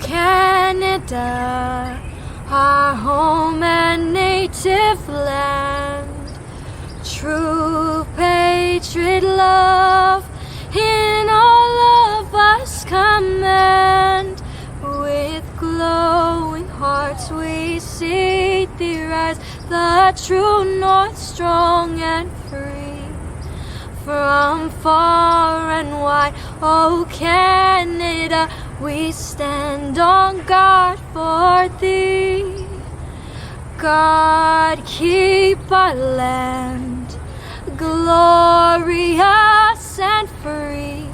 Canada, our home and native land. True patriot love in all of us command. With glowing hearts we see thee rise, the true north strong and free. From far and wide, oh Canada, we stand on guard for thee. God, keep our land glorious and free.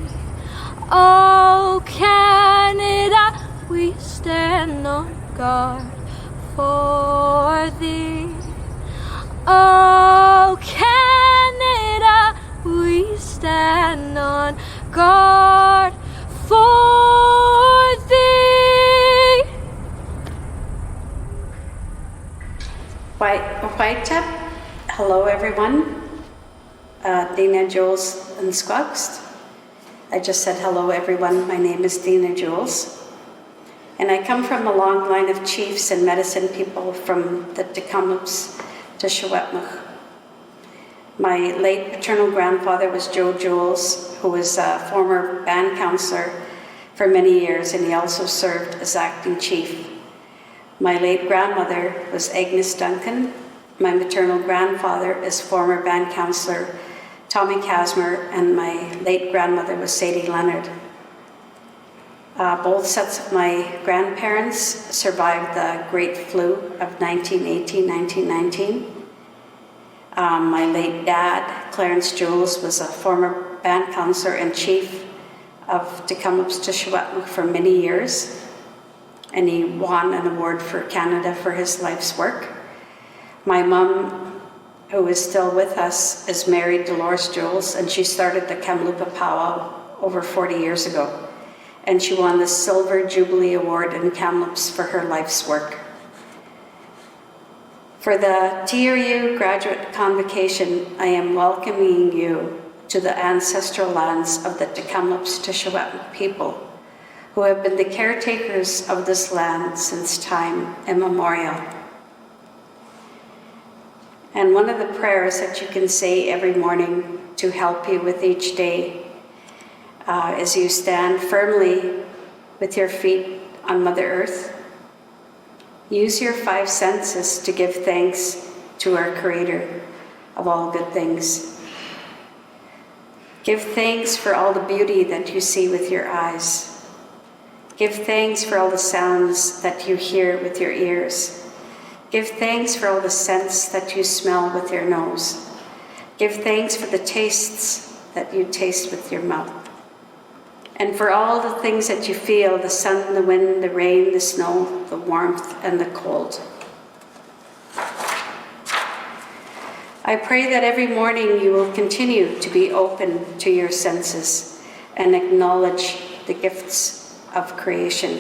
Oh Canada, we stand on guard for thee. Oh Canada, we stand on guard for thee. Waiteap, hello everyone. Dina, Jules, and Squawks. I just said hello everyone. My name is Dina Jules. And I come from a long line of chiefs and medicine people from the Tecumseh to Secwepemc. My late paternal grandfather was Joe Jules, who was a former band counselor for many years, and he also served as acting chief. My late grandmother was Agnes Duncan. My maternal grandfather is former band counselor Tommy Casmer, and my late grandmother was Sadie Leonard. Both sets of my grandparents survived the Great Flu of 1918-1919. My late dad, Clarence Jules, was a former band counselor and chief of Tecumseh to Secwepemc for many years, and he won an award for Canada for his life's work. My mom, who is still with us, is married Dolores Jules, and she started the Kamloops Powwow over 40 years ago, and she won the Silver Jubilee Award in Kamloops for her life's work. For the TRU Graduate Convocation, I am welcoming you to the ancestral lands of the Tecumseh to Secwepemc people, who have been the caretakers of this land since time immemorial. And one of the prayers that you can say every morning to help you with each day as you stand firmly with your feet on Mother Earth, use your 5 senses to give thanks to our Creator of all good things. Give thanks for all the beauty that you see with your eyes. Give thanks for all the sounds that you hear with your ears. Give thanks for all the scents that you smell with your nose. Give thanks for the tastes that you taste with your mouth. And for all the things that you feel, the sun, the wind, the rain, the snow, the warmth, and the cold. I pray that every morning you will continue to be open to your senses and acknowledge the gifts of creation.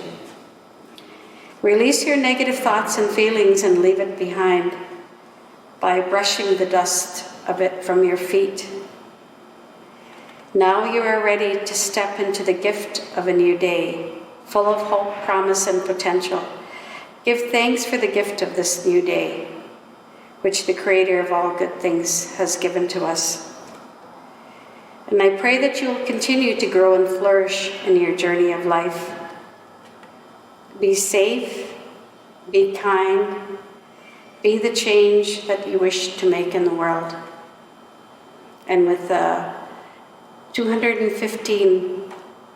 Release your negative thoughts and feelings and leave it behind by brushing the dust of it from your feet. Now you are ready to step into the gift of a new day, full of hope, promise, and potential. Give thanks for the gift of this new day, which the Creator of all good things has given to us. And I pray that you will continue to grow and flourish in your journey of life. Be safe, be kind, be the change that you wish to make in the world. And with the 215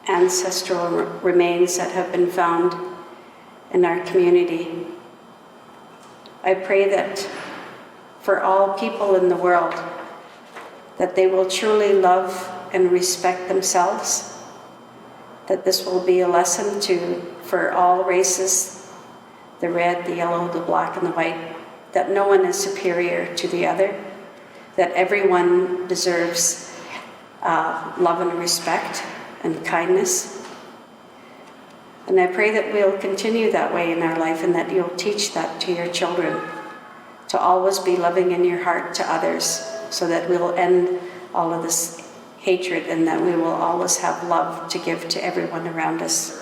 ancestral remains that have been found in our community, I pray that for all people in the world, that they will truly love and respect themselves, that this will be a lesson for all races, the red, the yellow, the black, and the white, that no one is superior to the other, that everyone deserves love and respect and kindness. And I pray that we'll continue that way in our life, and that you'll teach that to your children, to always be loving in your heart to others, so that we'll end all of this hatred, and that we will always have love to give to everyone around us.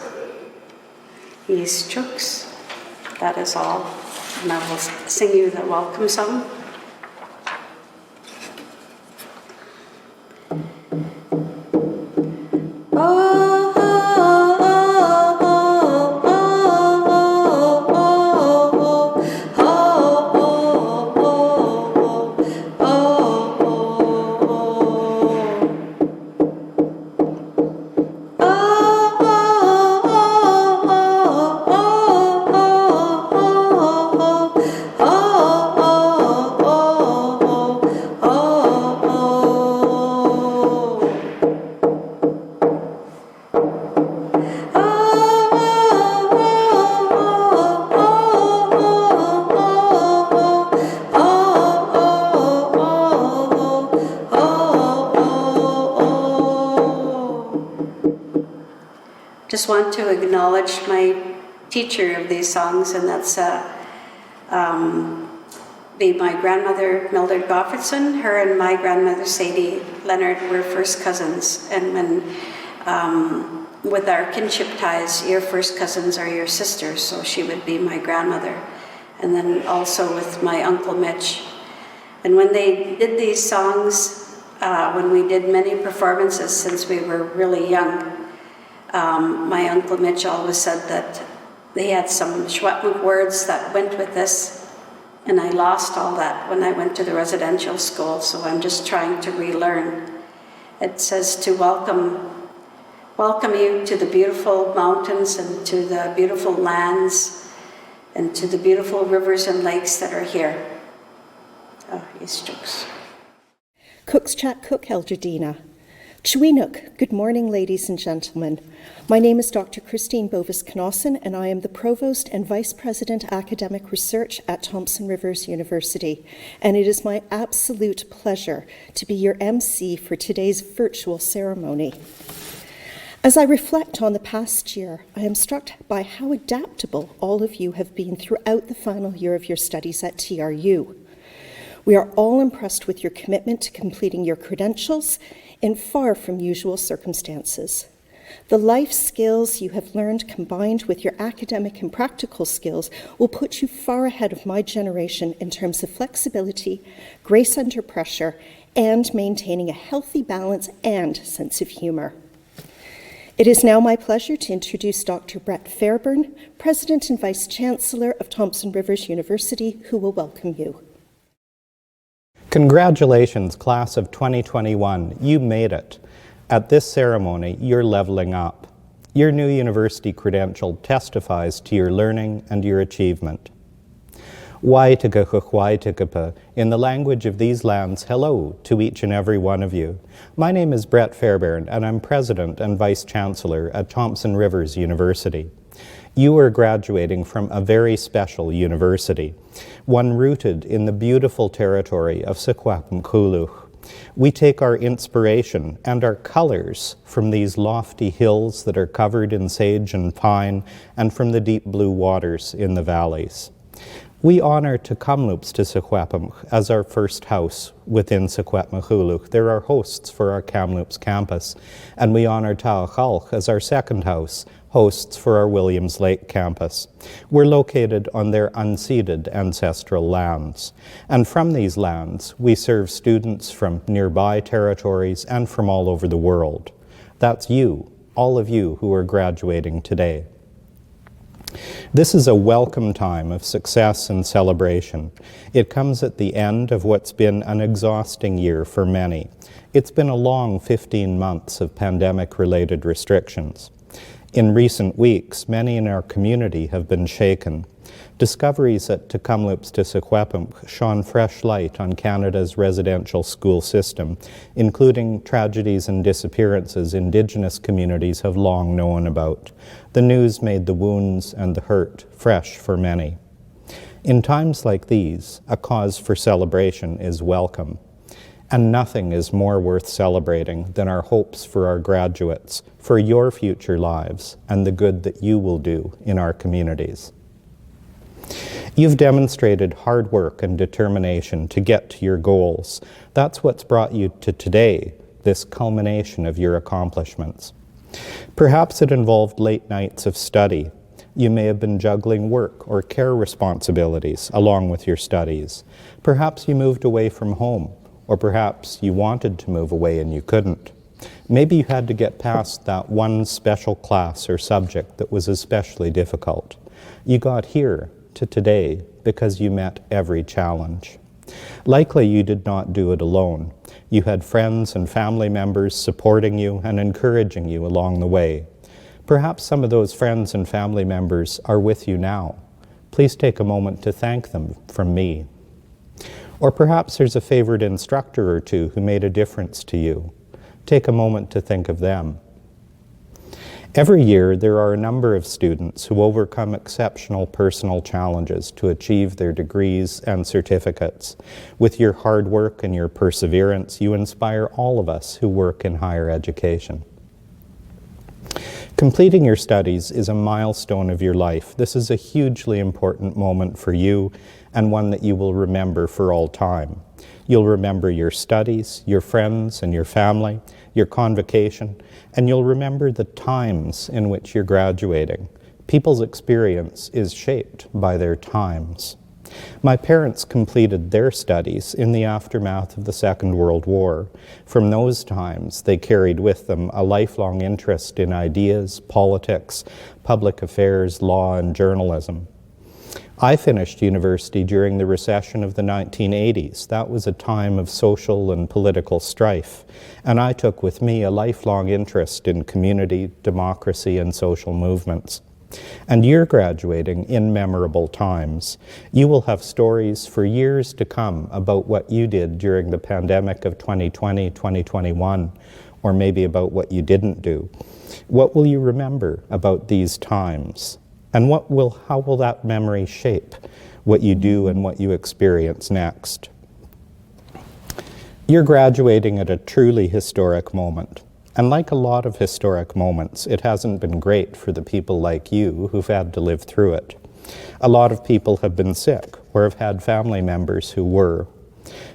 He's Chooks. That is all. And I will sing you the welcome song. Just want to acknowledge my teacher of these songs, and that's be my grandmother, Mildred Goffredson. Her and my grandmother, Sadie Leonard, were first cousins. And when, with our kinship ties, your first cousins are your sisters, so she would be my grandmother. And then also with my Uncle Mitch. And when they did these songs, when we did many performances since we were really young, my Uncle Mitch always said that they had some Schwetmuk words that went with this, and I lost all that when I went to the residential school, so I'm just trying to relearn. It says to welcome you to the beautiful mountains and to the beautiful lands and to the beautiful rivers and lakes that are here. Oh, yes, jokes. Cook's Chat Cook Eldredina. Chweenuk, good morning, ladies and gentlemen. My name is Dr. Christine Bovis-Knosson, and I am the Provost and Vice President Academic Research at Thompson Rivers University. And it is my absolute pleasure to be your MC for today's virtual ceremony. As I reflect on the past year, I am struck by how adaptable all of you have been throughout the final year of your studies at TRU. We are all impressed with your commitment to completing your credentials in far from usual circumstances. The life skills you have learned combined with your academic and practical skills will put you far ahead of my generation in terms of flexibility, grace under pressure, and maintaining a healthy balance and sense of humor. It is now my pleasure to introduce Dr. Brett Fairburn, President and Vice Chancellor of Thompson Rivers University, who will welcome you. Congratulations, class of 2021. You made it. At this ceremony, you're leveling up. Your new university credential testifies to your learning and your achievement. Waitakakakwaitakapa. In the language of these lands, hello to each and every one of you. My name is Brett Fairburn, and I'm President and Vice Chancellor at Thompson Rivers University. You are graduating from a very special university, one rooted in the beautiful territory of Secwepemculuch. We take our inspiration and our colors from these lofty hills that are covered in sage and pine, and from the deep blue waters in the valleys. We honor Kamloops to Secwepemc as our first house within Secwepemculuch. They're our hosts for our Kamloops campus. And we honor Taochalch as our second house, hosts for our Williams Lake campus. We're located on their unceded ancestral lands. And from these lands, we serve students from nearby territories and from all over the world. That's you, all of you who are graduating today. This is a welcome time of success and celebration. It comes at the end of what's been an exhausting year for many. It's been a long 15 months of pandemic-related restrictions. In recent weeks, many in our community have been shaken. Discoveries at Kamloops to Secwepemc shone fresh light on Canada's residential school system, including tragedies and disappearances Indigenous communities have long known about. The news made the wounds and the hurt fresh for many. In times like these, a cause for celebration is welcome. And nothing is more worth celebrating than our hopes for our graduates, for your future lives, and the good that you will do in our communities. You've demonstrated hard work and determination to get to your goals. That's what's brought you to today, this culmination of your accomplishments. Perhaps it involved late nights of study, You may have been juggling work or care responsibilities along with your studies. Perhaps you moved away from home, or perhaps you wanted to move away and you couldn't. Maybe you had to get past that one special class or subject that was especially difficult. You got here to today because you met every challenge. Likely you did not do it alone. You had friends and family members supporting you and encouraging you along the way. Perhaps some of those friends and family members are with you now. Please take a moment to thank them from me. Or perhaps there's a favorite instructor or two who made a difference to you. Take a moment to think of them. Every year, there are a number of students who overcome exceptional personal challenges to achieve their degrees and certificates. With your hard work and your perseverance, you inspire all of us who work in higher education. Completing your studies is a milestone of your life. This is a hugely important moment for you and one that you will remember for all time. You'll remember your studies, your friends and your family, your convocation, and you'll remember the times in which you're graduating. People's experience is shaped by their times. My parents completed their studies in the aftermath of the Second World War. From those times, they carried with them a lifelong interest in ideas, politics, public affairs, law, and journalism. I finished university during the recession of the 1980s. That was a time of social and political strife, and I took with me a lifelong interest in community, democracy, and social movements. And you're graduating in memorable times. You will have stories for years to come about what you did during the pandemic of 2020, 2021, or maybe about what you didn't do. What will you remember about these times? And how will that memory shape what you do and what you experience next? You're graduating at a truly historic moment. And like a lot of historic moments, it hasn't been great for the people like you who've had to live through it. A lot of people have been sick or have had family members who were.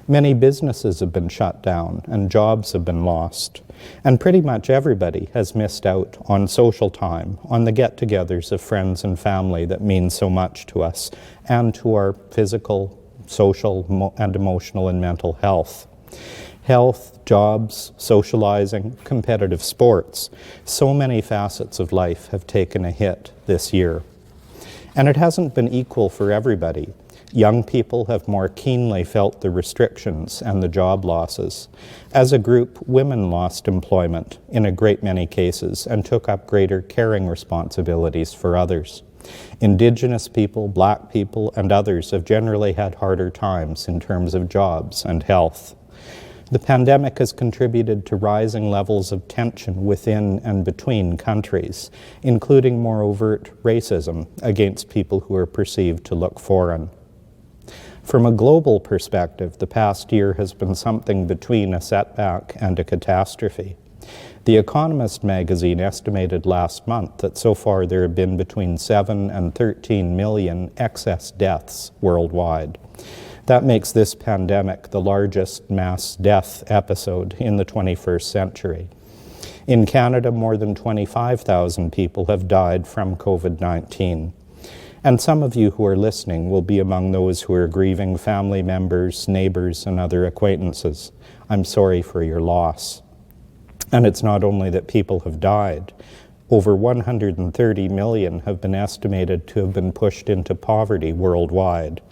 Many businesses have been shut down and jobs have been lost. And pretty much everybody has missed out on social time, on the get-togethers of friends and family that mean so much to us and to our physical, social, and emotional and mental health. Health, jobs, socializing, competitive sports. So many facets of life have taken a hit this year. And it hasn't been equal for everybody. Young people have more keenly felt the restrictions and the job losses. As a group, women lost employment in a great many cases and took up greater caring responsibilities for others. Indigenous people, Black people, and others have generally had harder times in terms of jobs and health. The pandemic has contributed to rising levels of tension within and between countries, including more overt racism against people who are perceived to look foreign. From a global perspective, the past year has been something between a setback and a catastrophe. The Economist magazine estimated last month that so far there have been between 7 and 13 million excess deaths worldwide. That makes this pandemic the largest mass death episode in the 21st century. In Canada, more than 25,000 people have died from COVID-19. And some of you who are listening will be among those who are grieving family members, neighbors, and other acquaintances. I'm sorry for your loss. And it's not only that people have died. Over 130 million have been estimated to have been pushed into poverty worldwide.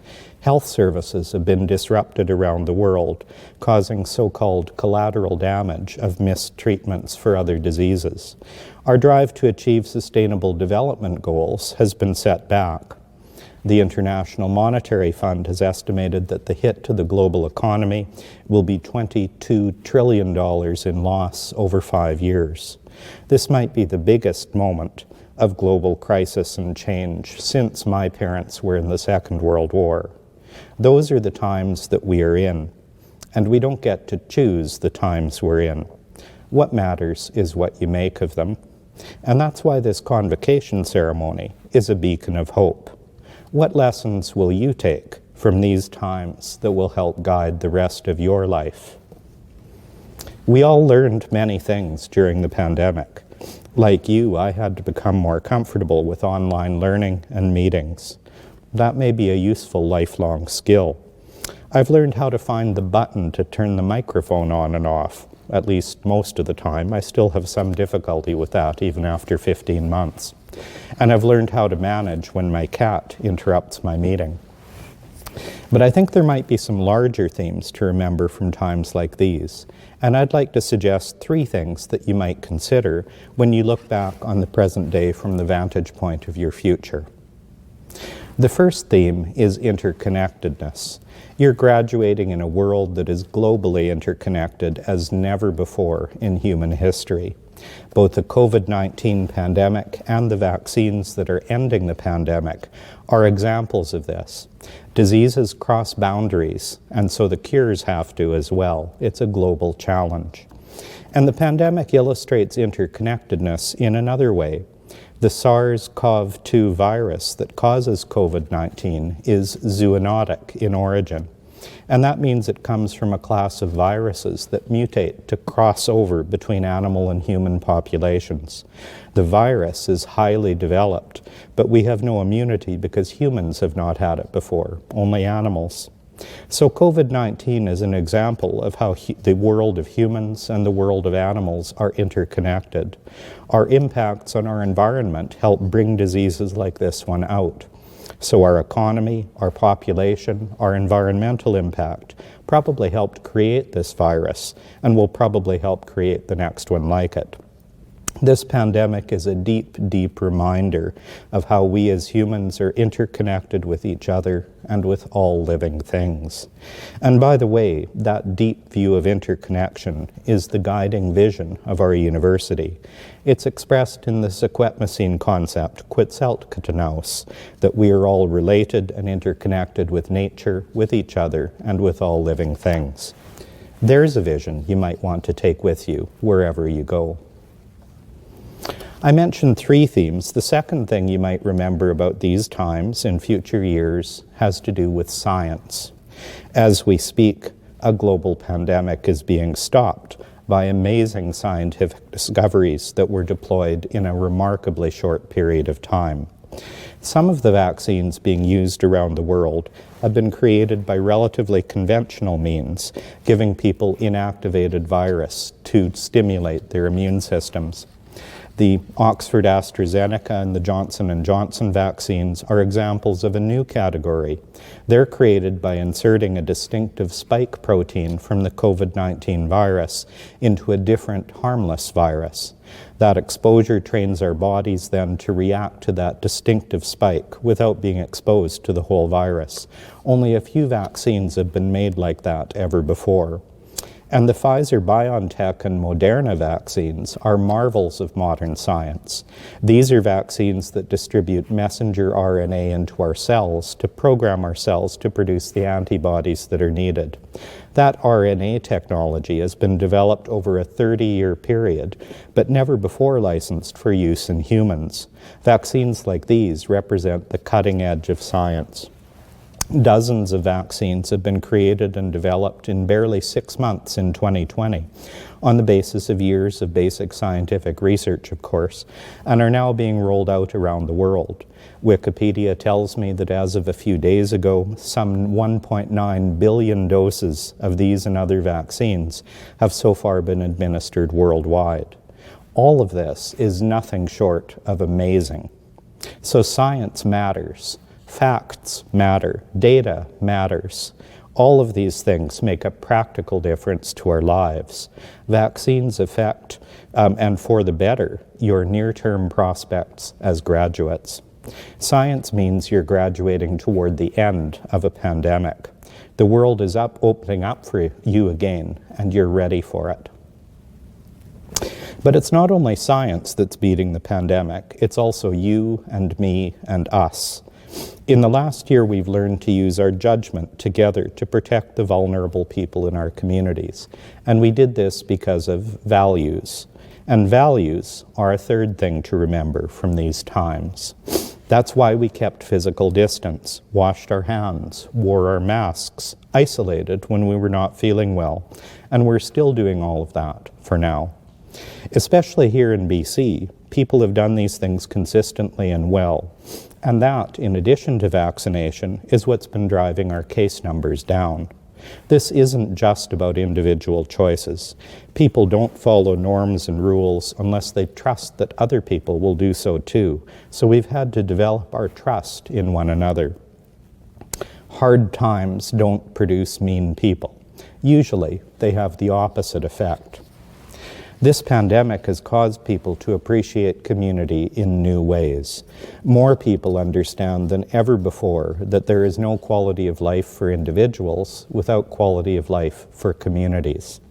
Health services have been disrupted around the world, causing so-called collateral damage of missed treatments for other diseases. Our drive to achieve sustainable development goals has been set back. The International Monetary Fund has estimated that the hit to the global economy will be $22 trillion in loss over 5 years. This might be the biggest moment of global crisis and change since my parents were in the Second World War. Those are the times that we are in, and we don't get to choose the times we're in. What matters is what you make of them, and that's why this convocation ceremony is a beacon of hope. What lessons will you take from these times that will help guide the rest of your life? We all learned many things during the pandemic. Like you, I had to become more comfortable with online learning and meetings. That may be a useful lifelong skill. I've learned how to find the button to turn the microphone on and off. At least most of the time. I still have some difficulty with that, even after 15 months. And I've learned how to manage when my cat interrupts my meeting. But I think there might be some larger themes to remember from times like these. And I'd like to suggest 3 things that you might consider when you look back on the present day from the vantage point of your future. The first theme is interconnectedness. You're graduating in a world that is globally interconnected as never before in human history. Both the COVID-19 pandemic and the vaccines that are ending the pandemic are examples of this. Diseases cross boundaries, and so the cures have to as well. It's a global challenge. And the pandemic illustrates interconnectedness in another way. The SARS-CoV-2 virus that causes COVID-19 is zoonotic in origin. And that means it comes from a class of viruses that mutate to cross over between animal and human populations. The virus is highly developed, but we have no immunity because humans have not had it before, only animals. So COVID-19 is an example of how the world of humans and the world of animals are interconnected. Our impacts on our environment help bring diseases like this one out. So our economy, our population, our environmental impact probably helped create this virus and will probably help create the next one like it. This pandemic is a deep, deep reminder of how we as humans are interconnected with each other and with all living things. And by the way, that deep view of interconnection is the guiding vision of our university. It's expressed in the Sequetmacene concept, Quetzalcoatl, that we are all related and interconnected with nature, with each other, and with all living things. There's a vision you might want to take with you wherever you go. I mentioned 3 themes. The second thing you might remember about these times in future years has to do with science. As we speak, a global pandemic is being stopped by amazing scientific discoveries that were deployed in a remarkably short period of time. Some of the vaccines being used around the world have been created by relatively conventional means, giving people inactivated virus to stimulate their immune systems. The Oxford AstraZeneca and the Johnson & Johnson vaccines are examples of a new category. They're created by inserting a distinctive spike protein from the COVID-19 virus into a different harmless virus. That exposure trains our bodies then to react to that distinctive spike without being exposed to the whole virus. Only a few vaccines have been made like that ever before. And the Pfizer-BioNTech and Moderna vaccines are marvels of modern science. These are vaccines that distribute messenger RNA into our cells to program our cells to produce the antibodies that are needed. That RNA technology has been developed over a 30-year period, but never before licensed for use in humans. Vaccines like these represent the cutting edge of science. Dozens of vaccines have been created and developed in barely 6 months in 2020 on the basis of years of basic scientific research, of course, and are now being rolled out around the world. Wikipedia tells me that as of a few days ago, some 1.9 billion doses of these and other vaccines have so far been administered worldwide. All of this is nothing short of amazing. So science matters. Facts matter. Data matters. All of these things make a practical difference to our lives. Vaccines affect, and for the better, your near-term prospects as graduates. Science means you're graduating toward the end of a pandemic. The world is opening up for you again, and you're ready for it. But it's not only science that's beating the pandemic, it's also you and me and us. In the last year, we've learned to use our judgment together to protect the vulnerable people in our communities. And we did this because of values. And values are a third thing to remember from these times. That's why we kept physical distance, washed our hands, wore our masks, isolated when we were not feeling well. And we're still doing all of that for now. Especially here in BC, people have done these things consistently and well. And that, in addition to vaccination, is what's been driving our case numbers down. This isn't just about individual choices. People don't follow norms and rules unless they trust that other people will do so too. So we've had to develop our trust in one another. Hard times don't produce mean people. Usually, they have the opposite effect. This pandemic has caused people to appreciate community in new ways. More people understand than ever before that there is no quality of life for individuals without quality of life for communities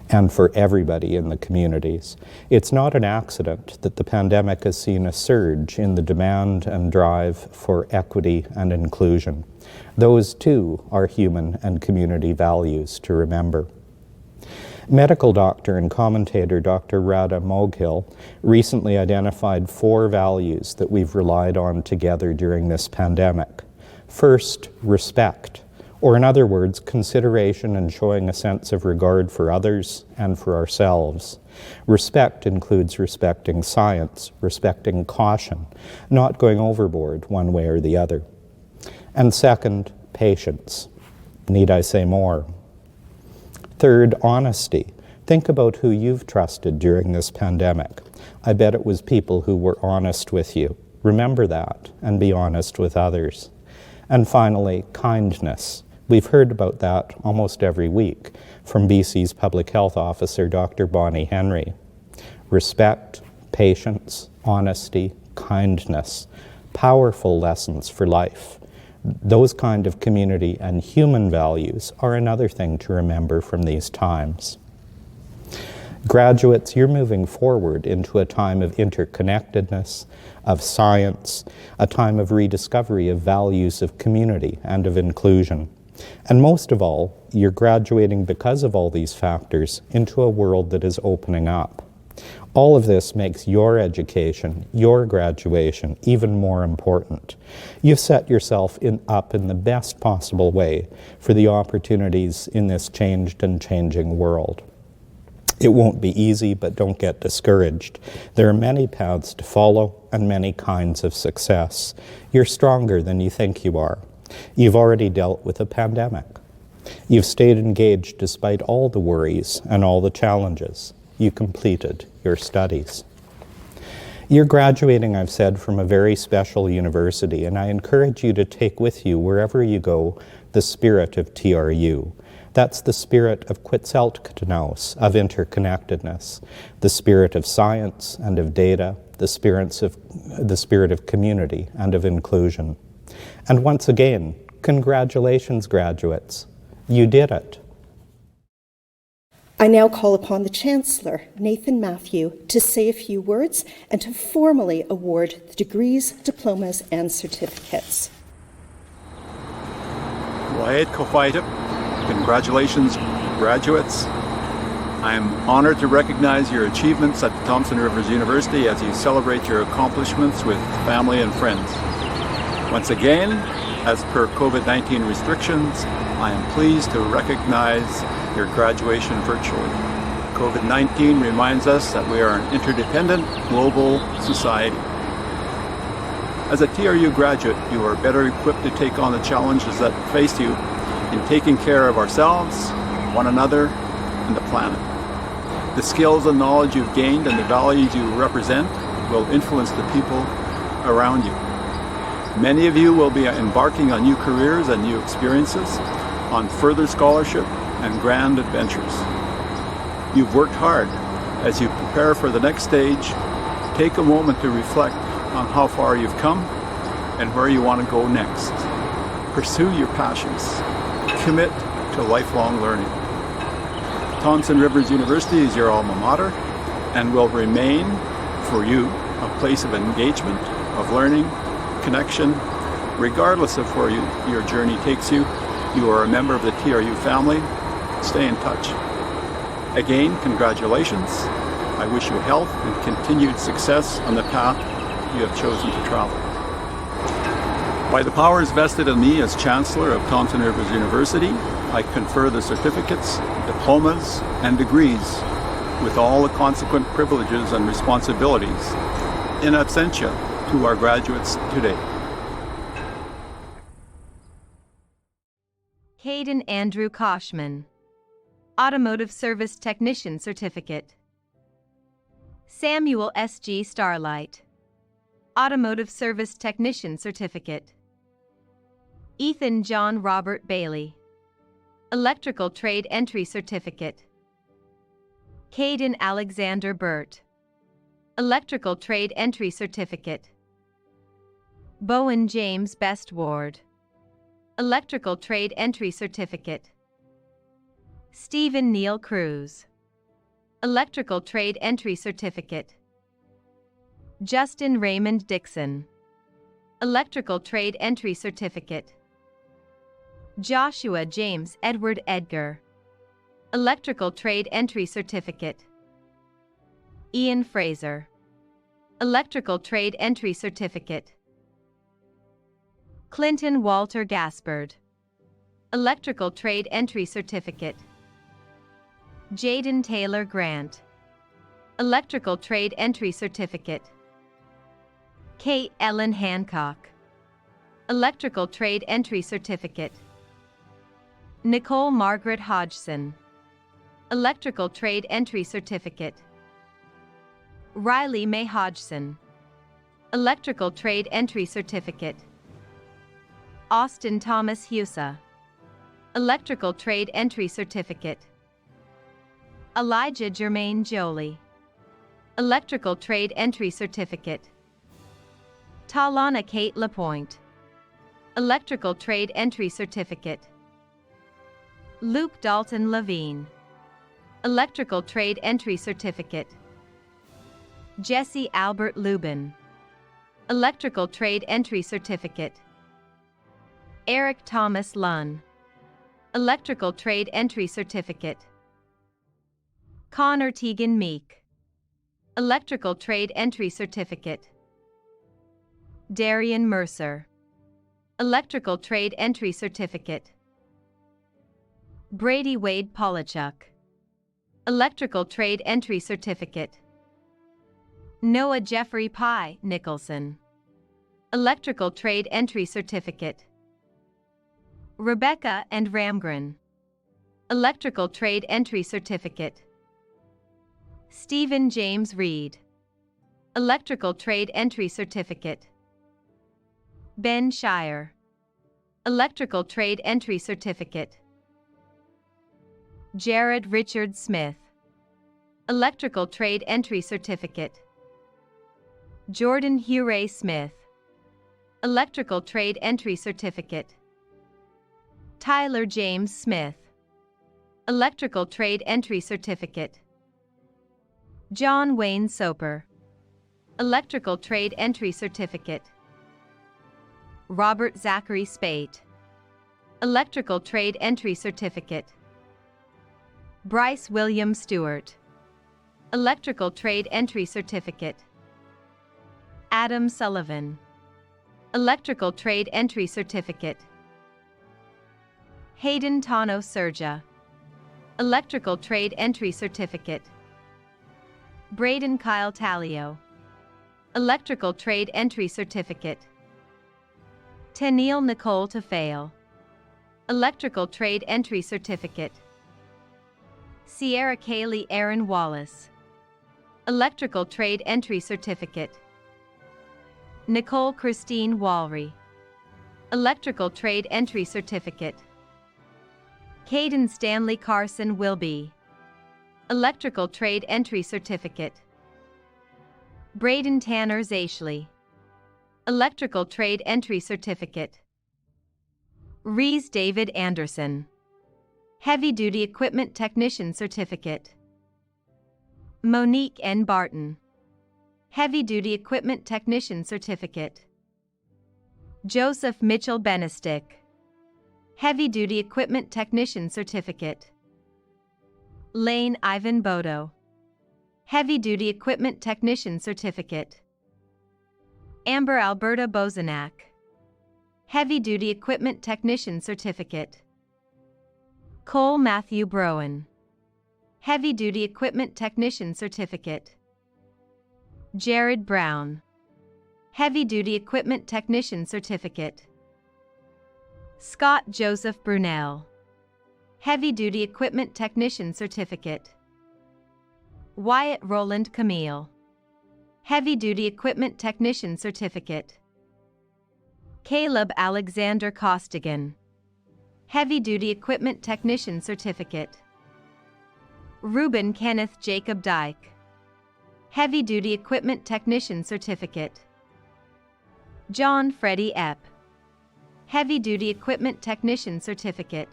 and for everybody in the communities. It's not an accident that the pandemic has seen a surge in the demand and drive for equity and inclusion. Those too are human and community values to remember. Medical doctor and commentator Dr. Radha Moghill recently identified 4 values that we've relied on together during this pandemic. First, respect, or in other words, consideration and showing a sense of regard for others and for ourselves. Respect includes respecting science, respecting caution, not going overboard one way or the other. And second, patience. Need I say more? Third, honesty. Think about who you've trusted during this pandemic. I bet it was people who were honest with you. Remember that and be honest with others. And finally, kindness. We've heard about that almost every week from BC's Public Health Officer, Dr. Bonnie Henry. Respect, patience, honesty, kindness. Powerful lessons for life. Those kind of community and human values are another thing to remember from these times. Graduates, you're moving forward into a time of interconnectedness, of science, a time of rediscovery of values of community and of inclusion. And most of all, you're graduating because of all these factors into a world that is opening up. All of this makes your education, your graduation, even more important. You've set yourself up in the best possible way for the opportunities in this changed and changing world. It won't be easy, but don't get discouraged. There are many paths to follow and many kinds of success. You're stronger than you think you are. You've already dealt with a pandemic. You've stayed engaged despite all the worries and all the challenges. You completed your studies. You're graduating, I've said, from a very special university, and I encourage you to take with you, wherever you go, the spirit of TRU. That's the spirit of Quetzalcoatlus, of interconnectedness, the spirit of science and of data, the spirit of community and of inclusion. And once again, congratulations, graduates. You did it. I now call upon the Chancellor, Nathan Matthew, to say a few words and to formally award the degrees, diplomas and certificates. Congratulations, graduates. I am honored to recognize your achievements at Thompson Rivers University as you celebrate your accomplishments with family and friends. Once again, as per COVID-19 restrictions, I am pleased to recognize your graduation virtually. COVID-19 reminds us that we are an interdependent global society. As a TRU graduate, you are better equipped to take on the challenges that face you in taking care of ourselves, one another, and the planet. The skills and knowledge you've gained and the values you represent will influence the people around you. Many of you will be embarking on new careers and new experiences, on further scholarship and grand adventures. You've worked hard. As you prepare for the next stage, take a moment to reflect on how far you've come and where you want to go next. Pursue your passions. Commit to lifelong learning. Thompson Rivers University is your alma mater and will remain for you a place of engagement, of learning, connection. Regardless of where your journey takes you, you are a member of the TRU family. Stay in touch. Again, congratulations. I wish you health and continued success on the path you have chosen to travel. By the powers vested in me as Chancellor of Thompson Rivers University, I confer the certificates, diplomas, and degrees with all the consequent privileges and responsibilities, in absentia to our graduates today. Caden Andrew Koshman, Automotive Service Technician Certificate. Samuel S.G. Starlight, Automotive Service Technician Certificate. Ethan John Robert Bailey, Electrical Trade Entry Certificate. Caden Alexander Burt, Electrical Trade Entry Certificate. Bowen James Bestward, Electrical Trade Entry Certificate. Stephen Neil Cruz, Electrical Trade Entry Certificate. Justin Raymond Dixon, Electrical Trade Entry Certificate. Joshua James Edward Edgar, Electrical Trade Entry Certificate. Ian Fraser, Electrical Trade Entry Certificate. Clinton Walter Gaspard, Electrical Trade Entry Certificate. Jaden Taylor Grant, Electrical Trade Entry Certificate. Kate Ellen Hancock, Electrical Trade Entry Certificate. Nicole Margaret Hodgson, Electrical Trade Entry Certificate. Riley May Hodgson, Electrical Trade Entry Certificate. Austin Thomas Husa, Electrical Trade Entry Certificate. Elijah Jermaine Jolie, Electrical Trade Entry Certificate. Talana Kate Lapointe, Electrical Trade Entry Certificate. Luke Dalton Levine, Electrical Trade Entry Certificate. Jesse Albert Lubin, Electrical Trade Entry Certificate. Eric Thomas Lunn, Electrical Trade Entry Certificate. Connor Tegan Meek, Electrical Trade Entry Certificate. Darian Mercer, Electrical Trade Entry Certificate. Brady Wade Polachuk, Electrical Trade Entry Certificate. Noah Jeffrey Pye Nicholson, Electrical Trade Entry Certificate. Rebecca and Ramgren, Electrical Trade Entry Certificate. Stephen James Reed, Electrical Trade Entry Certificate. Ben Shire, Electrical Trade Entry Certificate. Jared Richard Smith, Electrical Trade Entry Certificate. Jordan Huray Smith, Electrical Trade Entry Certificate. Tyler James Smith, Electrical Trade Entry Certificate. John Wayne Soper, Electrical Trade Entry Certificate. Robert Zachary Spate, Electrical Trade Entry Certificate. Bryce William Stewart, Electrical Trade Entry Certificate. Adam Sullivan, Electrical Trade Entry Certificate. Hayden Tano Surja, Electrical Trade Entry Certificate. Braden Kyle Talio, Electrical Trade Entry Certificate. Tennille Nicole Tafale, Electrical Trade Entry Certificate. Sierra Kaylee Aaron Wallace, Electrical Trade Entry Certificate. Nicole Christine Walry, Electrical Trade Entry Certificate. Caden Stanley Carson Wilby, Electrical Trade Entry Certificate. Braden Tanner Zaishley, Electrical Trade Entry Certificate. Reese David Anderson, Heavy Duty Equipment Technician Certificate. Monique N. Barton, Heavy Duty Equipment Technician Certificate. Joseph Mitchell Benestick, Heavy Duty Equipment Technician Certificate. Lane Ivan Bodo, Heavy Duty Equipment Technician Certificate. Amber Alberta Bozanak, Heavy Duty Equipment Technician Certificate. Cole Matthew Browen, Heavy Duty Equipment Technician Certificate. Jared Brown. Heavy Duty Equipment Technician Certificate. Scott Joseph Brunel. Heavy Duty Equipment Technician Certificate. Wyatt Roland Camille. Heavy Duty Equipment Technician Certificate. Caleb Alexander Costigan. Heavy Duty Equipment Technician Certificate. Reuben Kenneth Jacob Dyke. Heavy Duty Equipment Technician Certificate. John Freddie Epp. Heavy Duty Equipment Technician Certificate.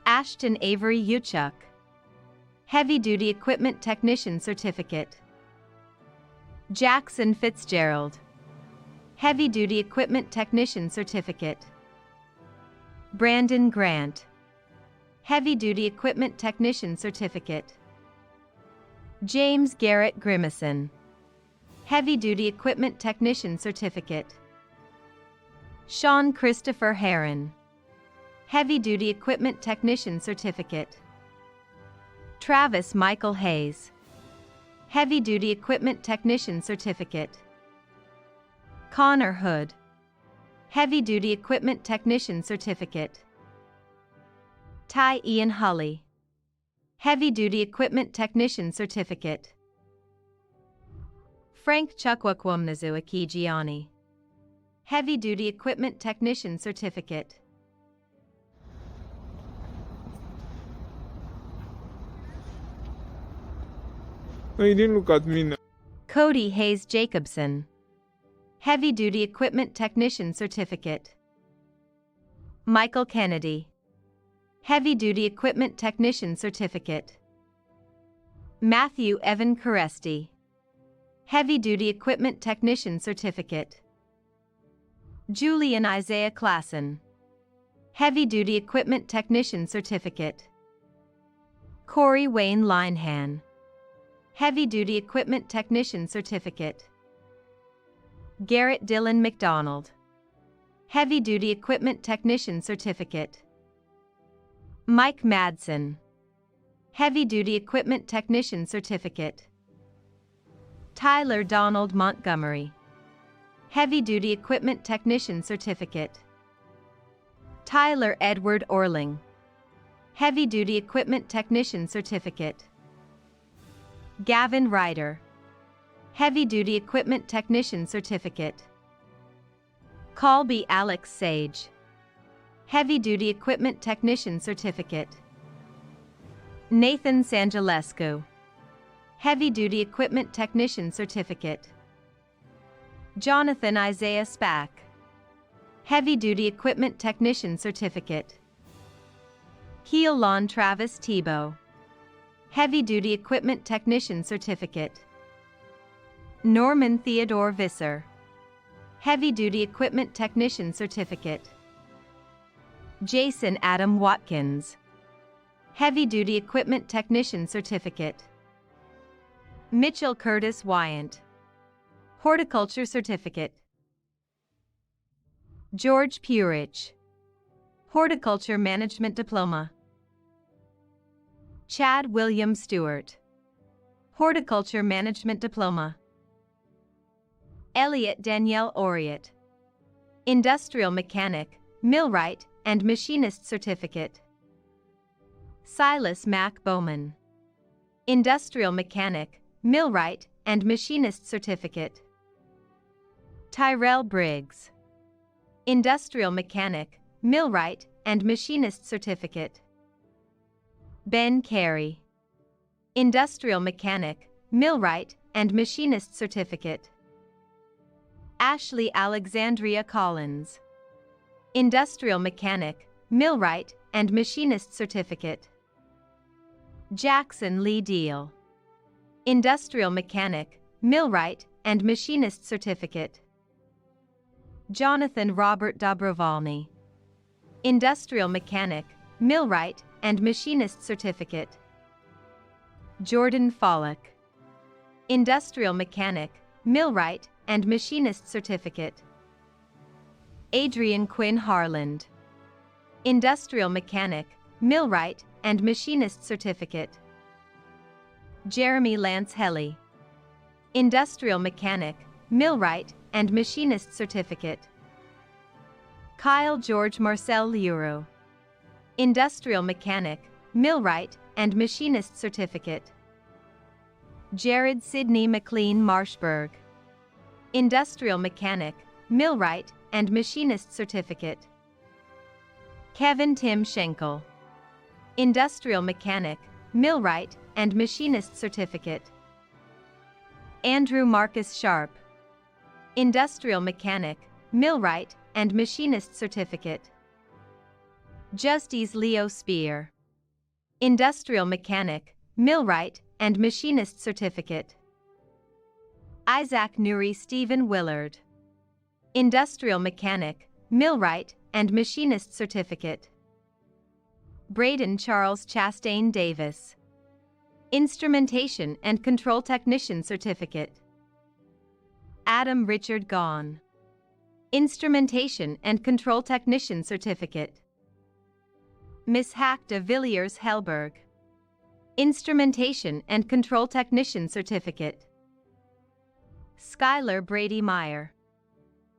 Ashton Avery Uchuk. Heavy Duty Equipment Technician Certificate. Jackson Fitzgerald. Heavy Duty Equipment Technician Certificate. Brandon Grant. Heavy Duty Equipment Technician Certificate. James Garrett Grimison. Heavy Duty Equipment Technician Certificate. Sean Christopher Heron. Heavy Duty Equipment Technician Certificate. Travis Michael Hayes. Heavy Duty Equipment Technician Certificate. Connor Hood. Heavy Duty Equipment Technician Certificate. Ty Ian Hulley. Heavy Duty Equipment Technician Certificate. Frank Chukwakwamnazuaki Gianni. Heavy Duty Equipment Technician Certificate. No, you didn't look at me now. Cody Hayes Jacobson. Heavy Duty Equipment Technician Certificate. Michael Kennedy. Heavy Duty Equipment Technician Certificate. Matthew Evan Caresti. Heavy Duty Equipment Technician Certificate. Julian Isaiah Klassen. Heavy Duty Equipment Technician Certificate. Corey Wayne Linehan. Heavy Duty Equipment Technician Certificate. Garrett Dylan McDonald. Heavy Duty Equipment Technician Certificate. Mike Madsen. Heavy Duty Equipment Technician Certificate. Tyler Donald Montgomery. Heavy Duty Equipment Technician Certificate. Tyler Edward Orling. Heavy Duty Equipment Technician Certificate. Gavin Ryder. Heavy Duty Equipment Technician Certificate. Colby Alex Sage. Heavy Duty Equipment Technician Certificate. Nathan Sangelescu. Heavy Duty Equipment Technician Certificate. Jonathan Isaiah Spack. Heavy Duty Equipment Technician Certificate. Keelan Travis Tebow. Heavy Duty Equipment Technician Certificate. Norman Theodore Visser. Heavy Duty Equipment Technician Certificate. Jason Adam Watkins. Heavy Duty Equipment Technician Certificate. Mitchell Curtis Wyant. Horticulture Certificate. George Purich. Horticulture Management Diploma. Chad William Stewart. Horticulture Management Diploma. Elliot Danielle Oriot. Industrial Mechanic, Millwright, and Machinist Certificate. Silas Mack Bowman. Industrial Mechanic, Millwright, and Machinist Certificate. Tyrell Briggs. Industrial Mechanic, Millwright, and Machinist Certificate. Ben Carey. Industrial Mechanic, Millwright, and Machinist Certificate. Ashley Alexandria Collins. Industrial Mechanic, Millwright, and Machinist Certificate. Jackson Lee Deal. Industrial Mechanic, Millwright, and Machinist Certificate. Jonathan Robert Dobrovolny. Industrial Mechanic, Millwright, and Machinist Certificate. Jordan Follick. Industrial Mechanic, Millwright, and Machinist Certificate. Adrian Quinn Harland. Industrial Mechanic, Millwright, and Machinist Certificate. Jeremy Lance Helly, Industrial Mechanic, Millwright, and Machinist Certificate. Kyle George Marcel Leuro, Industrial Mechanic, Millwright, and Machinist Certificate. Jared Sidney McLean Marshberg, Industrial Mechanic, Millwright, and Machinist Certificate. Kevin Tim Schenkel, Industrial Mechanic, Millwright, and Machinist Certificate. Andrew Marcus Sharp, Industrial Mechanic, Millwright, and Machinist Certificate. Justice Leo Spear, Industrial Mechanic, Millwright, and Machinist Certificate. Isaac Nuri Stephen Willard, Industrial Mechanic, Millwright, and Machinist Certificate. Braden Charles Chastain Davis, Instrumentation and Control Technician Certificate. Adam Richard Gaughan, Instrumentation and Control Technician Certificate. Miss Hack de Villiers Helberg, Instrumentation and Control Technician Certificate. Skylar Brady Meyer,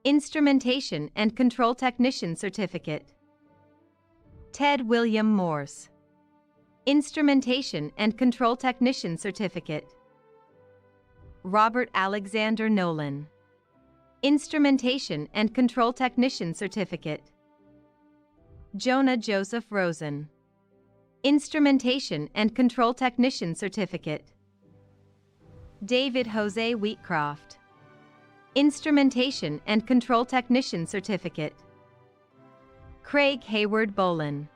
Instrumentation and Control Technician Certificate. Ted William Morse, Instrumentation and Control Technician Certificate. Robert Alexander Nolan, Instrumentation and Control Technician Certificate. Jonah Joseph Rosen, Instrumentation and Control Technician Certificate. David Jose Wheatcroft, Instrumentation and Control Technician Certificate. Craig Hayward Bolin,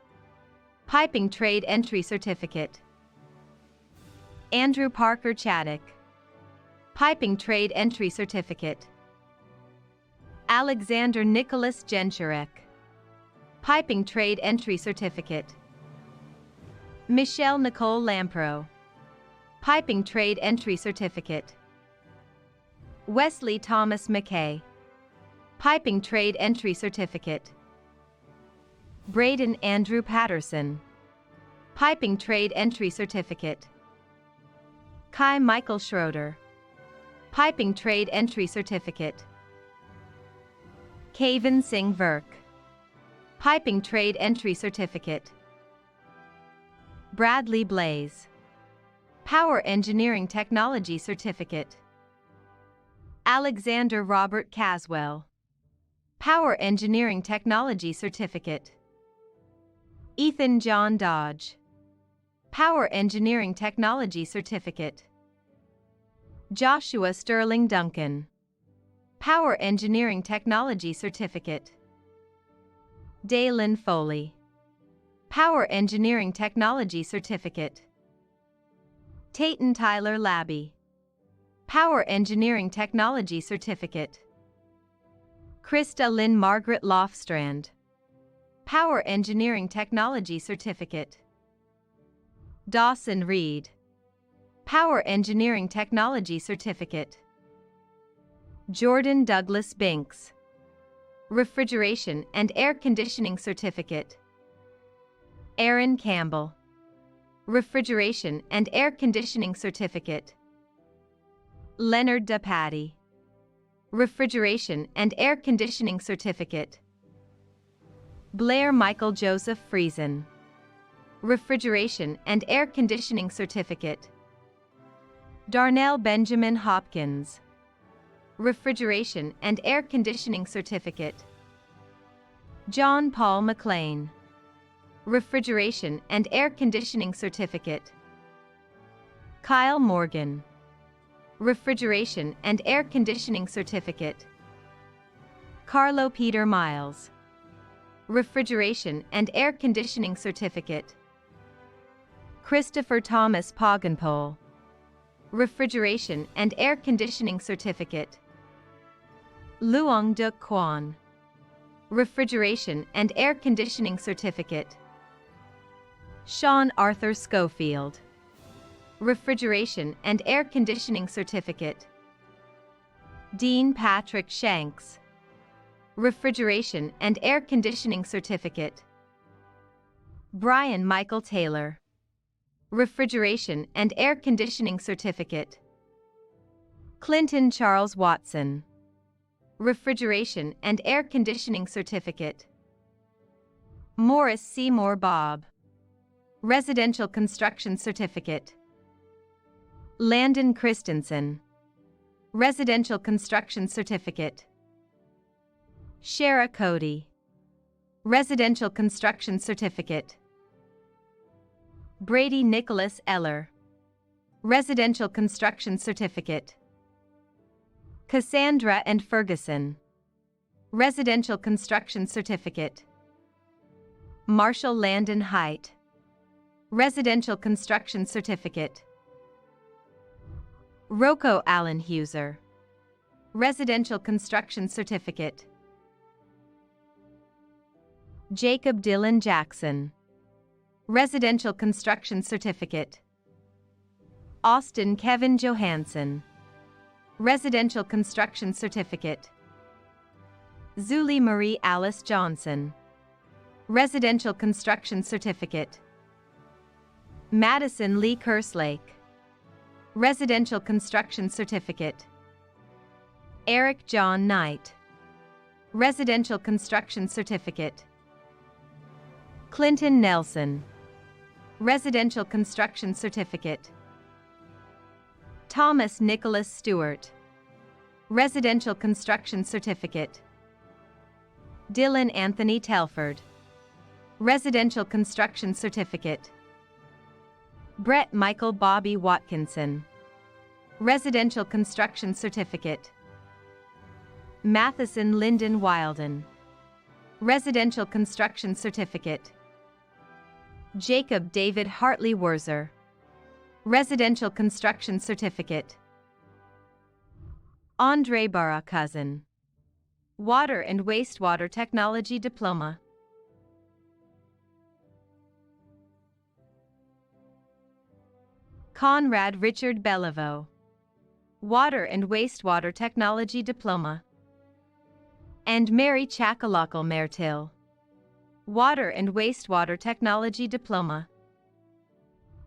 Piping Trade Entry Certificate. Andrew Parker Chaddock, Piping Trade Entry Certificate. Alexander Nicholas Gencherek, Piping Trade Entry Certificate. Michelle Nicole Lampro, Piping Trade Entry Certificate. Wesley Thomas McKay, Piping Trade Entry Certificate. Braden Andrew Patterson, Piping Trade Entry Certificate. Kai Michael Schroeder, Piping Trade Entry Certificate. Kavan Singh Virk, Piping Trade Entry Certificate. Bradley Blaze, Power Engineering Technology Certificate. Alexander Robert Caswell, Power Engineering Technology Certificate. Ethan John Dodge, Power Engineering Technology Certificate. Joshua Sterling Duncan, Power Engineering Technology Certificate. Dalen Foley, Power Engineering Technology Certificate. Tayton Tyler Labby, Power Engineering Technology Certificate. Krista Lynn Margaret Lofstrand, Power Engineering Technology Certificate. Dawson Reed, Power Engineering Technology Certificate. Jordan Douglas Binks, Refrigeration and Air Conditioning Certificate. Aaron Campbell, Refrigeration and Air Conditioning Certificate. Leonard DePatty, Refrigeration and Air Conditioning Certificate. Blair Michael Joseph Friesen, Refrigeration and Air Conditioning Certificate. Darnell Benjamin Hopkins, Refrigeration and Air Conditioning Certificate. John Paul McLean, Refrigeration and Air Conditioning Certificate. Kyle Morgan, Refrigeration and Air Conditioning Certificate. Carlo Peter Miles, Refrigeration and Air Conditioning Certificate. Christopher Thomas Pogenpole, Refrigeration and Air Conditioning Certificate. Luong Duk Kwan, Refrigeration and Air Conditioning Certificate. Sean Arthur Schofield, Refrigeration and Air Conditioning Certificate. Dean Patrick Shanks, Refrigeration and Air Conditioning Certificate. Brian Michael Taylor. Refrigeration and Air Conditioning Certificate. Clinton Charles Watson. Refrigeration and Air Conditioning Certificate. Morris Seymour Bob. Residential Construction Certificate. Landon Christensen. Residential Construction Certificate. Shara Cody. Residential Construction Certificate. Brady Nicholas Eller. Residential Construction Certificate. Cassandra and Ferguson. Residential Construction Certificate. Marshall Landon Height. Residential Construction Certificate. Rocco Allen Huser. Residential Construction Certificate. Jacob Dylan Jackson. Residential Construction Certificate. Austin Kevin Johansson. Residential Construction Certificate. Zuli Marie Alice Johnson. Residential Construction Certificate. Madison Lee Kerslake. Residential Construction Certificate. Eric John Knight. Residential Construction Certificate. Clinton Nelson. Residential Construction Certificate. Thomas Nicholas Stewart. Residential Construction Certificate. Dylan Anthony Telford. Residential Construction Certificate. Brett Michael Bobby Watkinson. Residential Construction Certificate. Matheson Lyndon Wilden. Residential Construction Certificate. Jacob David Hartley Wurzer. Residential Construction Certificate. Andre Barra Cousin. Water and Wastewater Technology Diploma. Conrad Richard Beliveau. Water and Wastewater Technology Diploma. And Mary Chakalakal Mertil. Water and Wastewater Technology Diploma.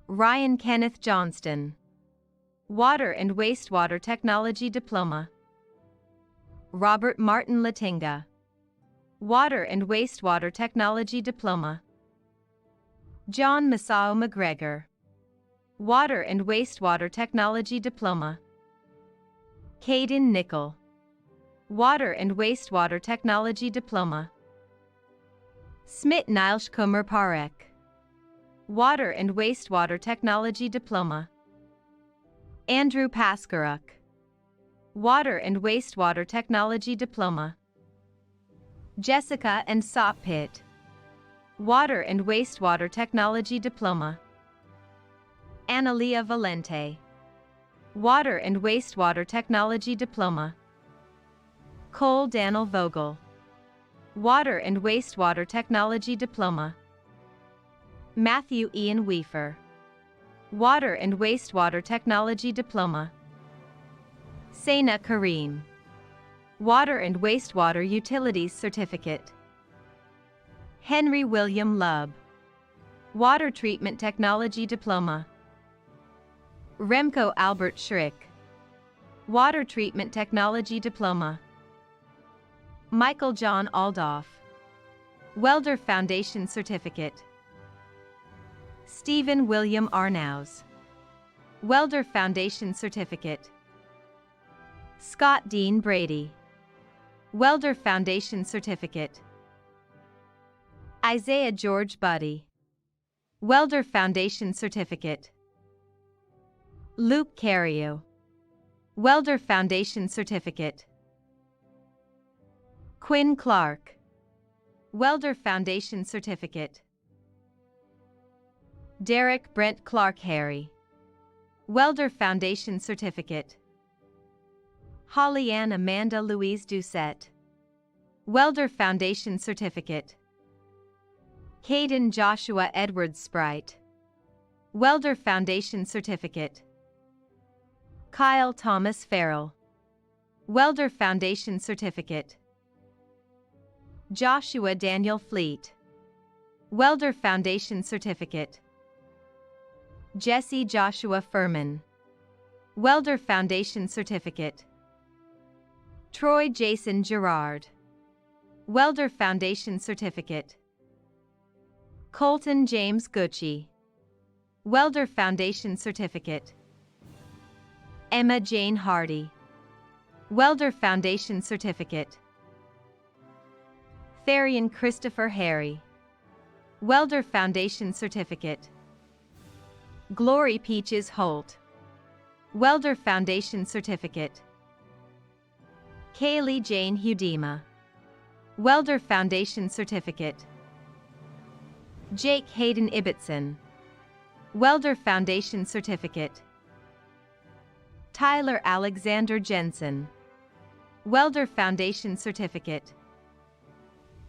Ryan Kenneth Johnston. Water and Wastewater Technology Diploma. Robert Martin Latinga. Water and Wastewater Technology Diploma. John Masao McGregor. Water and Wastewater Technology Diploma. Caden Nickel. Water and Wastewater Technology Diploma. Smit Nilsh Kumar Parek. Water and Wastewater Technology Diploma. Andrew Paskaruk. Water and Wastewater Technology Diploma. Jessica and Sopit. Water and Wastewater Technology Diploma. Analia Valente. Water and Wastewater Technology Diploma. Cole Daniel Vogel. Water and Wastewater Technology Diploma. Matthew Ian Weafer. Water and Wastewater Technology Diploma. Saina Kareem. Water and Wastewater Utilities Certificate. Henry William Lubb. Water Treatment Technology Diploma. Remco Albert Schrick. Water Treatment Technology Diploma. Michael John Aldoff. Welder Foundation Certificate. Stephen William Arnaus. Welder Foundation Certificate. Scott Dean Brady. Welder Foundation Certificate. Isaiah George Buddy. Welder Foundation Certificate. Luke Carrio. Welder Foundation Certificate. Quinn Clark. Welder Foundation Certificate. Derek Brent Clark Harry. Welder Foundation Certificate. Holly Ann Amanda Louise Doucette. Welder Foundation Certificate. Caden Joshua Edwards Sprite. Welder Foundation Certificate. Kyle Thomas Farrell. Welder Foundation Certificate. Joshua Daniel Fleet. Welder Foundation Certificate. Jesse Joshua Furman. Welder Foundation Certificate. Troy Jason Gerard. Welder Foundation Certificate. Colton James Gucci. Welder Foundation Certificate. Emma Jane Hardy. Welder Foundation Certificate. Therian Christopher Harry. Welder Foundation Certificate. Glory Peaches Holt. Welder Foundation Certificate. Kaylee Jane Hudema. Welder Foundation Certificate. Jake Hayden Ibbotson. Welder Foundation Certificate. Tyler Alexander Jensen. Welder Foundation Certificate.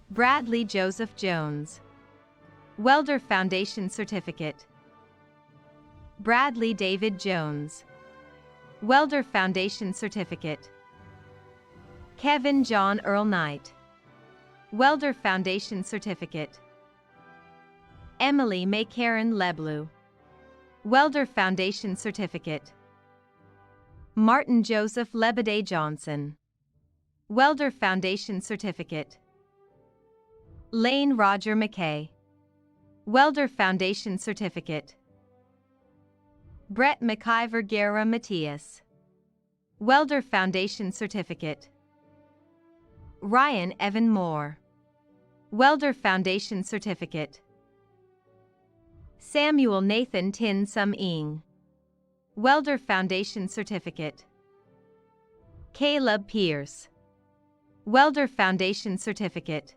Bradley Joseph Jones. Welder Foundation Certificate. Bradley David Jones. Welder Foundation Certificate. Kevin John Earl Knight. Welder Foundation Certificate. Emily May Karen Leblew. Welder Foundation Certificate. Martin Joseph Lebede Johnson. Welder Foundation Certificate. Lane Roger McKay. Welder Foundation Certificate. Brett McIver Guerra Matias. Welder Foundation Certificate. Ryan Evan Moore. Welder Foundation Certificate. Samuel Nathan Tin Sum Ing. Welder Foundation Certificate. Caleb Pierce. Welder Foundation Certificate.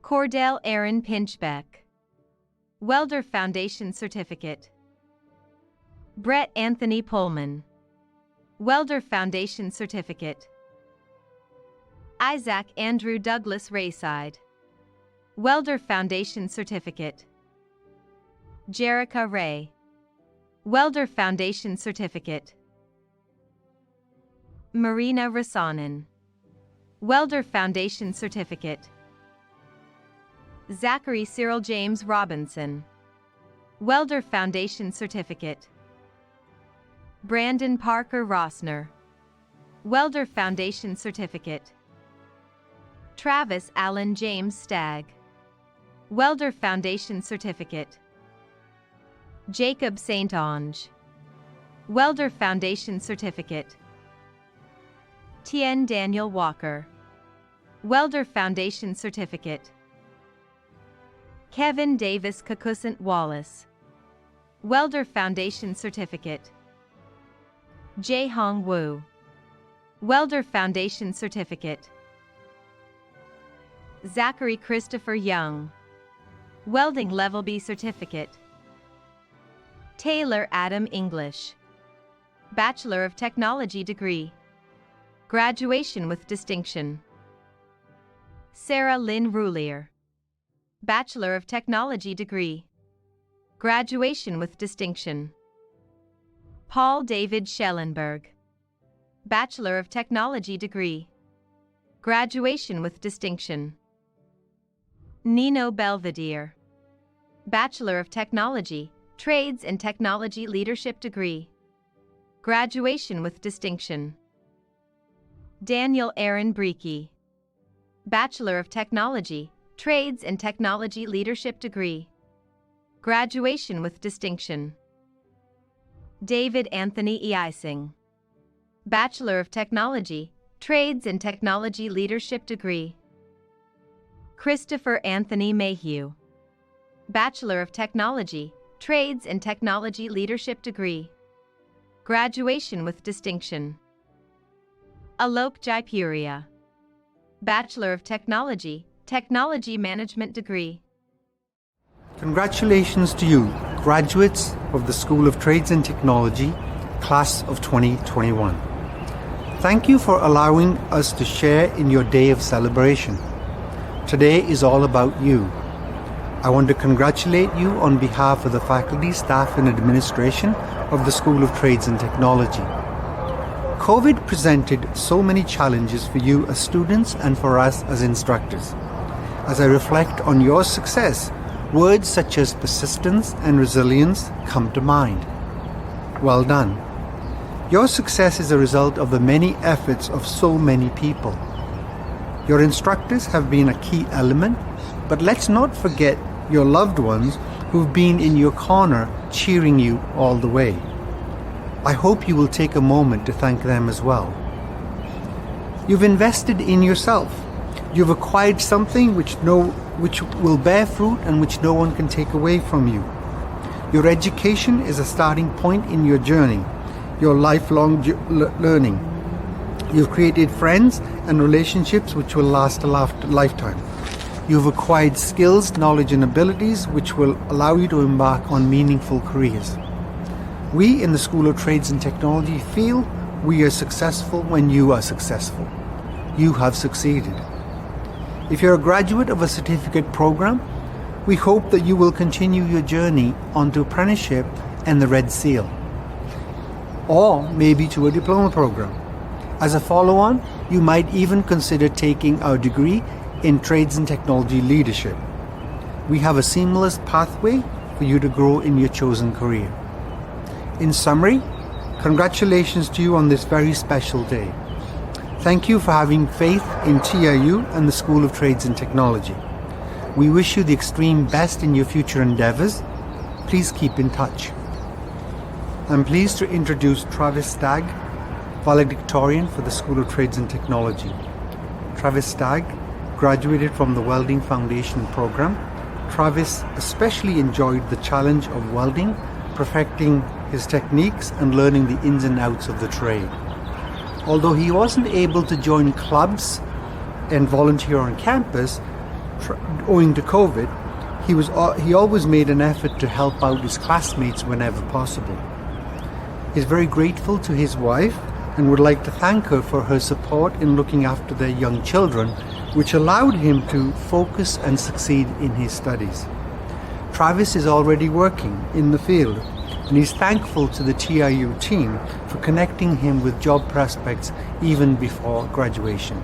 Cordell Aaron Pinchbeck. Welder Foundation Certificate. Brett Anthony Pullman. Welder Foundation Certificate. Isaac Andrew Douglas Rayside. Welder Foundation Certificate. Jerica Ray. Welder Foundation Certificate. Marina Rasanen. Welder Foundation Certificate. Zachary Cyril James Robinson. Welder Foundation Certificate. Brandon Parker Rossner. Welder Foundation Certificate. Travis Allen James Stagg. Welder Foundation Certificate. Jacob St. Ange. Welder Foundation Certificate. Tien Daniel Walker. Welder Foundation Certificate. Kevin Davis Kakusant Wallace. Welder Foundation Certificate. Jae Hong Woo. Welder Foundation Certificate. Zachary Christopher Young. Welding Level B Certificate. Taylor Adam English. Bachelor of Technology degree. Graduation with distinction. Sarah Lynn Roulier. Bachelor of Technology degree. Graduation with distinction. Paul David Schellenberg. Bachelor of Technology degree. Graduation with distinction. Nino Belvedere. Bachelor of Technology, Trades and Technology Leadership degree. Graduation with distinction. Daniel Aaron Breeke. Bachelor of Technology, Trades and Technology Leadership degree. Graduation with distinction. David Anthony Eising. Bachelor of Technology, Trades and Technology Leadership degree. Christopher Anthony Mayhew. Bachelor of Technology, Trades and Technology Leadership degree. Graduation with distinction. Alok Jaipuria. Bachelor of Technology, Technology Management degree. Congratulations to you, graduates of the School of Trades and Technology, Class of 2021. Thank you for allowing us to share in your day of celebration. Today is all about you. I want to congratulate you on behalf of the faculty, staff and administration of the School of Trades and Technology. COVID presented so many challenges for you as students and for us as instructors. As I reflect on your success, words such as persistence and resilience come to mind. Well done. Your success is a result of the many efforts of so many people. Your instructors have been a key element, but let's not forget your loved ones who've been in your corner cheering you all the way. I hope you will take a moment to thank them as well. You've invested in yourself. You've acquired something which will bear fruit and which no one can take away from you. Your education is a starting point in your journey, your lifelong learning. You've created friends and relationships which will last a lifetime. You've acquired skills, knowledge and abilities which will allow you to embark on meaningful careers. We in the School of Trades and Technology feel we are successful when you are successful. You have succeeded. If you're a graduate of a certificate program, we hope that you will continue your journey onto apprenticeship and the Red Seal, or maybe to a diploma program. As a follow-on, you might even consider taking our degree in Trades and Technology Leadership. We have a seamless pathway for you to grow in your chosen career. In summary, congratulations to you on this very special day. Thank you for having faith in TRU and the School of Trades and Technology. We wish you the extreme best in your future endeavors. Please keep in touch. I'm pleased to introduce Travis Stagg, Valedictorian for the School of Trades and Technology. Travis Stagg graduated from the Welding Foundation program. Travis especially enjoyed the challenge of welding, perfecting his techniques and learning the ins and outs of the trade. Although he wasn't able to join clubs and volunteer on campus owing to COVID, he always made an effort to help out his classmates whenever possible. He's very grateful to his wife and would like to thank her for her support in looking after their young children, which allowed him to focus and succeed in his studies. Travis is already working in the field, and he's thankful to the TRU team for connecting him with job prospects even before graduation.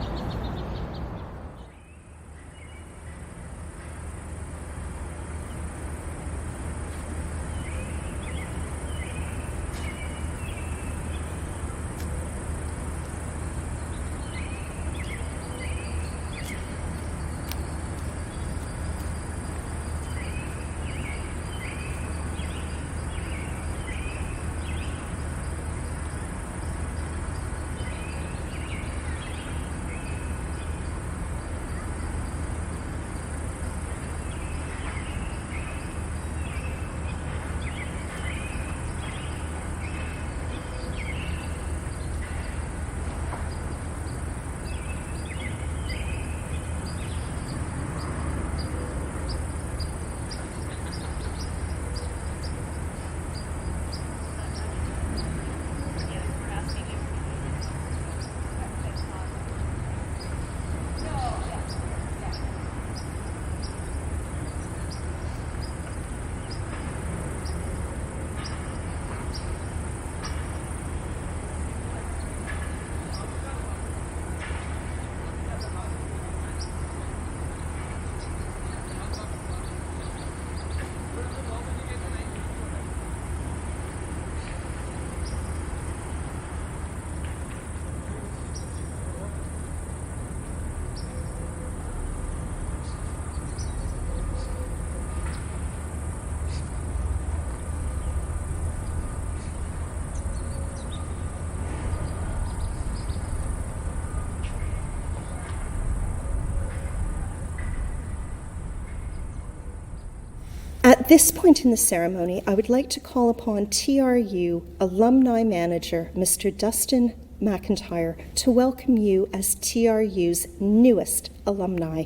At this point in the ceremony, I would like to call upon TRU Alumni Manager, Mr. Dustin Mcintyre, to welcome you as TRU's newest alumni.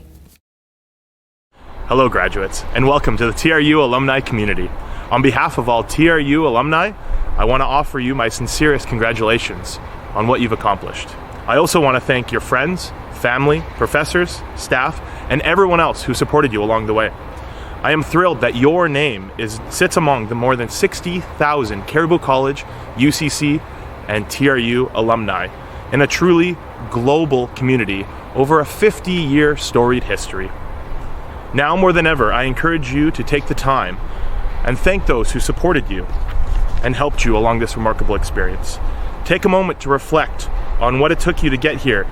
Hello, graduates, and welcome to the TRU alumni community. On behalf of all TRU alumni, I want to offer you my sincerest congratulations on what you've accomplished. I also want to thank your friends, family, professors, staff, and everyone else who supported you along the way. I am thrilled that your name sits among the more than 60,000 Caribou College, UCC, and TRU alumni in a truly global community over a 50-year storied history. Now more than ever, I encourage you to take the time and thank those who supported you and helped you along this remarkable experience. Take a moment to reflect on what it took you to get here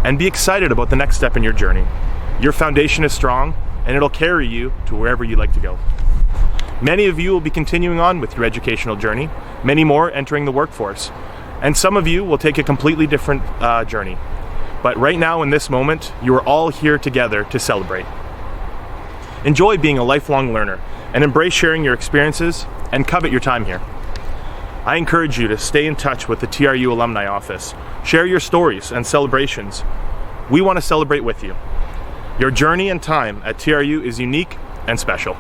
and be excited about the next step in your journey. Your foundation is strong and it'll carry you to wherever you'd like to go. Many of you will be continuing on with your educational journey, many more entering the workforce, and some of you will take a completely different journey. But right now in this moment, you are all here together to celebrate. Enjoy being a lifelong learner and embrace sharing your experiences and covet your time here. I encourage you to stay in touch with the TRU Alumni Office. Share your stories and celebrations. We want to celebrate with you. Your journey and time at TRU is unique and special.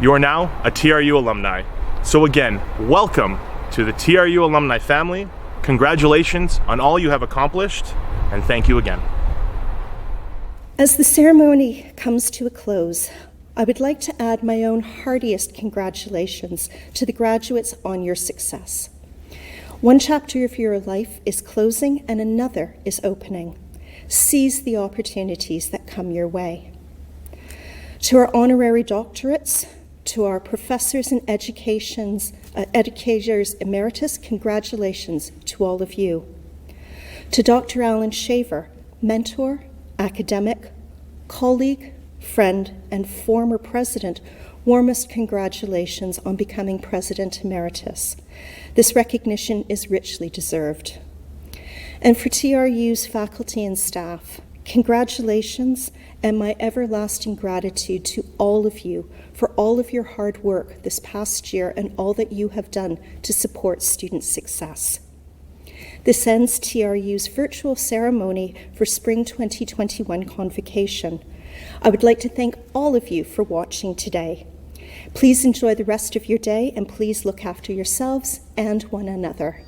You are now a TRU alumni. So again, welcome to the TRU alumni family. Congratulations on all you have accomplished, and thank you again. As the ceremony comes to a close, I would like to add my own heartiest congratulations to the graduates on your success. One chapter of your life is closing and another is opening. Seize the opportunities that come your way. To our honorary doctorates, to our professors and educators emeritus, congratulations to all of you. To Dr. Alan Shaver, mentor, academic, colleague, friend, and former president, warmest congratulations on becoming President Emeritus. This recognition is richly deserved. And for TRU's faculty and staff, congratulations and my everlasting gratitude to all of you for all of your hard work this past year and all that you have done to support student success. This ends TRU's virtual ceremony for Spring 2021 Convocation. I would like to thank all of you for watching today. Please enjoy the rest of your day and please look after yourselves and one another.